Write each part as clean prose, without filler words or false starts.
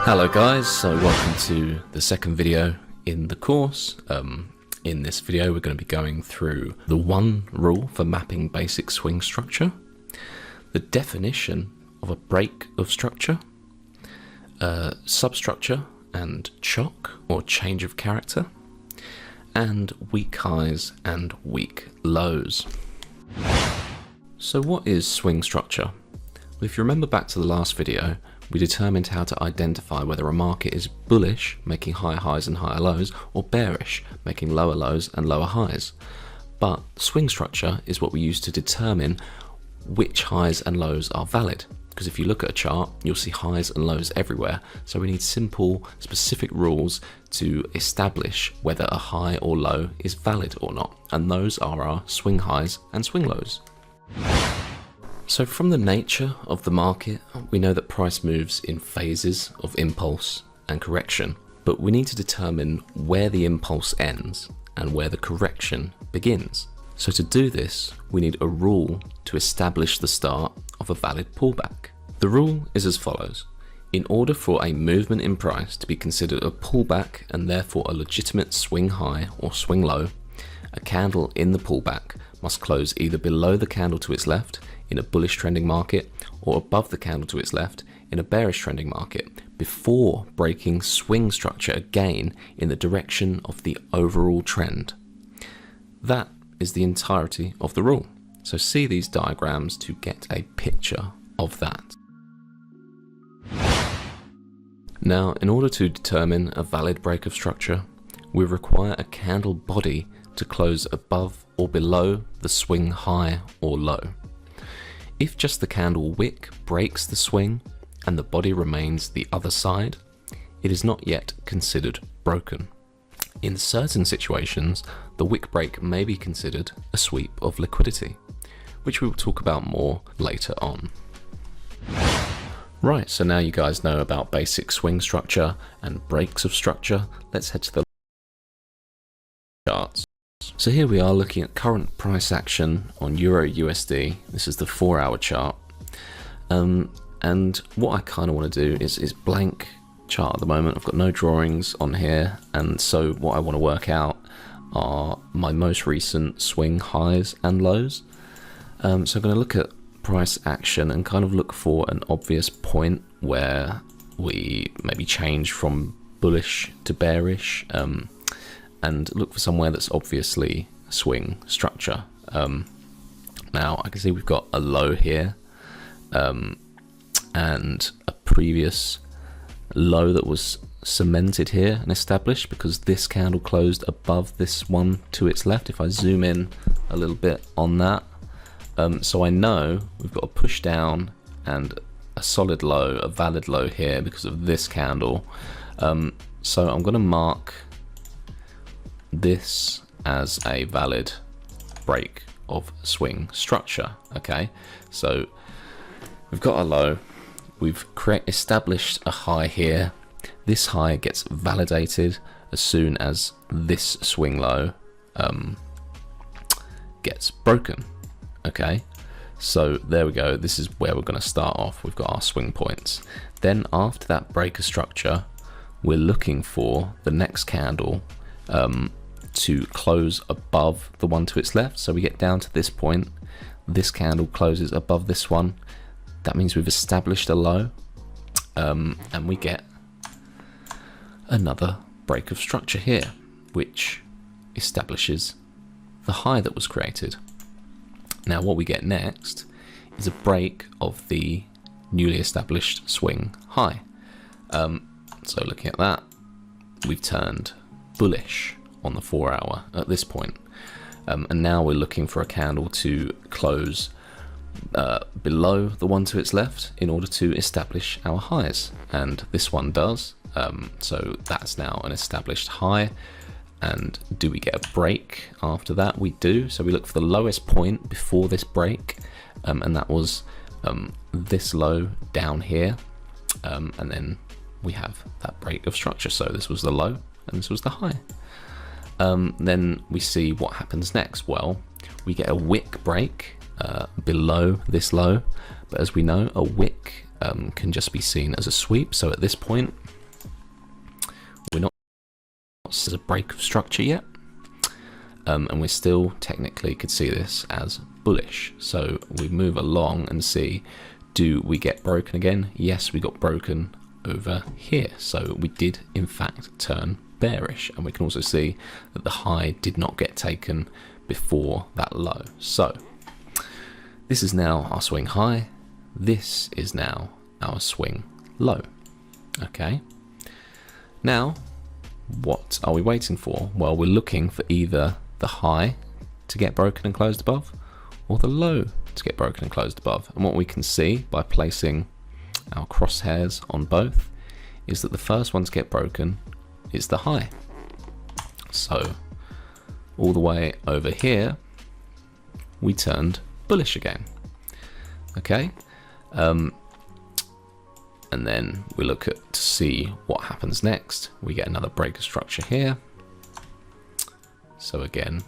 Hello guys, so welcome to the second video in the course. In this video we're going to be going through the one rule for mapping basic swing structure, the definition of a break of structure, substructure and chock or change of character, and weak highs and weak lows. So what is swing structure? Well, if you remember back to the last video, we determined how to identify whether a market is bullish, making higher highs and higher lows, or bearish, making lower lows and lower highs. But swing structure is what we use to determine which highs and lows are valid. Because if you look at a chart, you'll see highs and lows everywhere. So we need simple, specific rules to establish whether a high or low is valid or not. And those are our swing highs and swing lows. So from the nature of the market, we know that price moves in phases of impulse and correction, but we need to determine where the impulse ends and where the correction begins. So to do this, we need a rule to establish the start of a valid pullback. The rule is as follows. In order for a movement in price to be considered a pullback and therefore a legitimate swing high or swing low, a candle in the pullback must close either below the candle to its left in a bullish trending market or above the candle to its left in a bearish trending market before breaking swing structure again in the direction of the overall trend. That is the entirety of the rule. So see these diagrams to get a picture of that. Now, in order to determine a valid break of structure, we require a candle body to close above or below the swing high or low. If just the candle wick breaks the swing and the body remains the other side, it is not yet considered broken. In certain situations, the wick break may be considered a sweep of liquidity, which we will talk about more later on. Right, so now you guys know about basic swing structure and breaks of structure. Let's head to the charts. So here we are looking at current price action on Euro USD. This is the 4-hour chart. And what I kind of want to do is blank chart at the moment. I've got no drawings on here, and so what I want to work out are my most recent swing highs and lows. So I'm going to look at price action and kind of look for an obvious point where we maybe change from bullish to bearish, and look for somewhere that's obviously swing structure. Now I can see we've got a low here, and a previous low that was cemented here and established because this candle closed above this one to its left. If I zoom in a little bit on that, so I know we've got a push down and a solid low, a valid low here because of this candle. So I'm going to mark this as a valid break of swing structure. Okay, so we've got a low, we've established a high here. This high gets validated as soon as this swing low gets broken. Okay, so there we go. This is where we're going to start off. We've got our swing points. Then after that break of structure, we're looking for the next candle to close above the one to its left. So we get down to this point, this candle closes above this one. That means we've established a low, and we get another break of structure here, which establishes the high that was created. Now what we get next is a break of the newly established swing high. So looking at that, we've turned bullish on the 4-hour at this point. And now we're looking for a candle to close below the one to its left in order to establish our highs. And this one does. So that's now an established high. And do we get a break after that? We do. So we look for the lowest point before this break, and that was this low down here, and then we have that break of structure. So this was the low and this was the high. Then we see what happens next. Well, we get a wick break below this low, but as we know, a wick can just be seen as a sweep. So at this point, we're not as a break of structure yet, and we still technically could see this as bullish. So we move along and see, do we get broken again? Yes, we got broken over here. So we did in fact turn bearish, and we can also see that the high did not get taken before that low. So this is now our swing high, this is now our swing low. Okay, now what are we waiting for? Well, we're looking for either the high to get broken and closed above, or the low to get broken and closed above. And what we can see by placing our crosshairs on both is that the first one to get broken is the high. So all the way over here, we turned bullish again. Okay, and then we look at to see what happens next. We get another break of structure here. So again,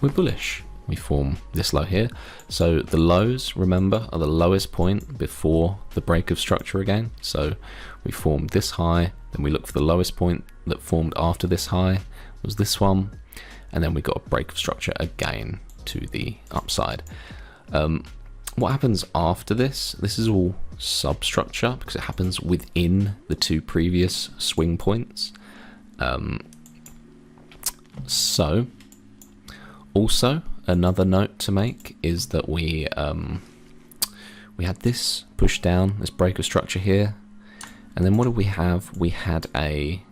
we're bullish. We form this low here. So the lows, remember, are the lowest point before the break of structure again. So we formed this high, then we look for the lowest point that formed after this high was this one, and then we got a break of structure again to the upside. What happens after this? This is all substructure because it happens within the two previous swing points. So also another note to make is that we had this push down, this break of structure here, and then what did we have? We had a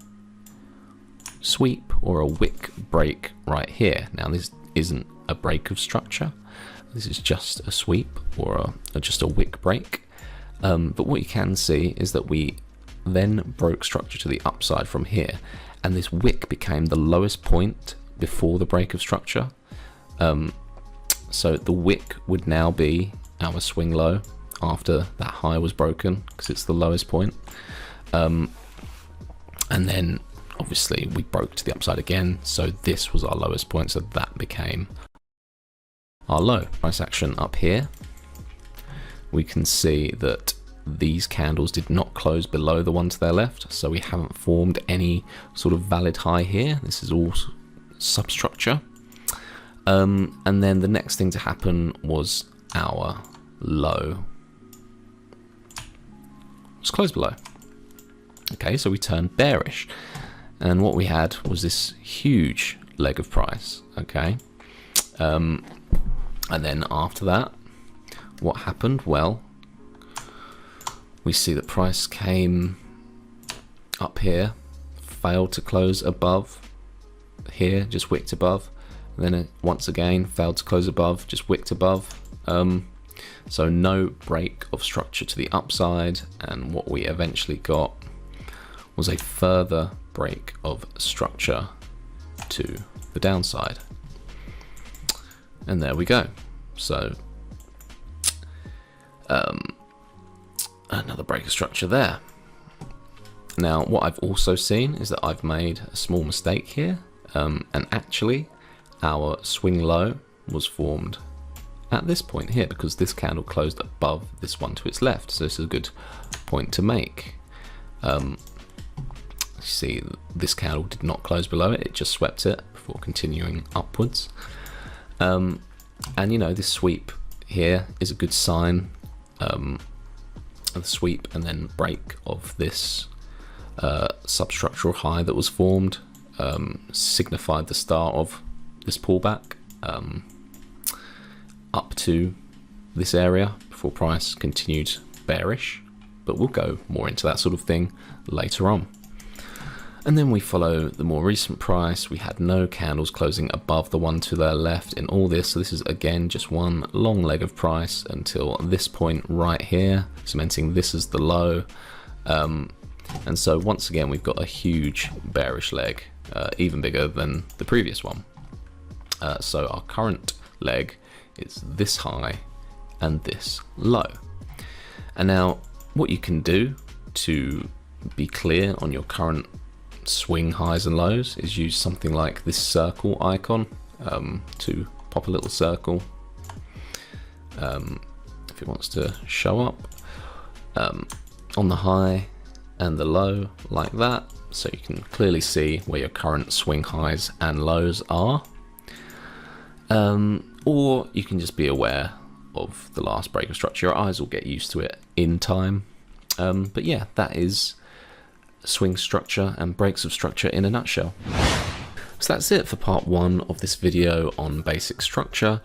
sweep or a wick break right here. Now this isn't a break of structure, this is just a sweep or just a wick break, but what you can see is that we then broke structure to the upside from here, and this wick became the lowest point before the break of structure. So the wick would now be our swing low after that high was broken because it's the lowest point. And then obviously we broke to the upside again, so this was our lowest point, so that became our low. Price action up here, we can see that these candles did not close below the one to their left, so we haven't formed any sort of valid high here. This is all substructure. And then the next thing to happen was our low was closed below. Okay, so we turned bearish, and what we had was this huge leg of price. Okay, and then after that, what happened? Well, we see that price came up here, failed to close above here, just wicked above, and then it once again failed to close above, just wicked above. So no break of structure to the upside, and what we eventually got was a further break of structure to the downside. And there we go. So another break of structure there. Now what I've also seen is that I've made a small mistake here, and actually our swing low was formed at this point here because this candle closed above this one to its left, so this is a good point to make. See, this candle did not close below it, it just swept it before continuing upwards. And you know, this sweep here is a good sign of the sweep and then break of this substructural high that was formed, signified the start of this pullback up to this area before price continued bearish, but we'll go more into that sort of thing later on. And then we follow the more recent price. We had no candles closing above the one to their left in all this, so this is again just one long leg of price until this point right here, cementing this as the low. And so once again we've got a huge bearish leg, even bigger than the previous one. So our current leg is this high and this low. And now what you can do to be clear on your current swing highs and lows is use something like this circle icon to pop a little circle if it wants to show up on the high and the low like that, so you can clearly see where your current swing highs and lows are. Or you can just be aware of the last break of structure. Your eyes will get used to it in time. But yeah, that is swing structure and breaks of structure in a nutshell. So that's it for part 1 of this video on basic structure.